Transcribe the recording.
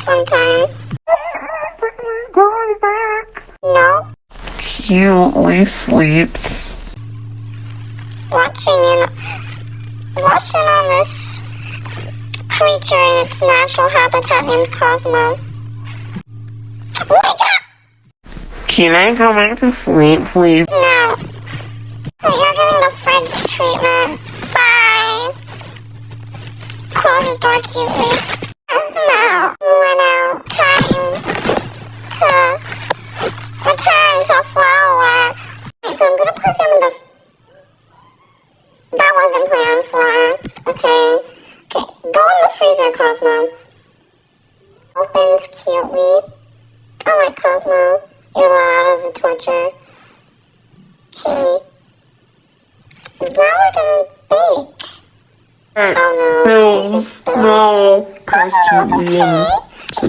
sometime. Go back. No. Cutely sleeps. Watching on this creature in its natural habitat named Cosmo. Wake up! Can I go back to sleep, please? No. You're getting the fridge treatment. Bye. Close his door cutely. Cosmo went out. Time to return to flower. So I'm gonna put him in the... That wasn't planned for. Okay. Okay, go in the freezer, Cosmo. Opens cutely. Alright, Cosmo. You're out of the torture. Okay. Now we're gonna bake. Oh no. Bills. No. Cosmo, it's okay.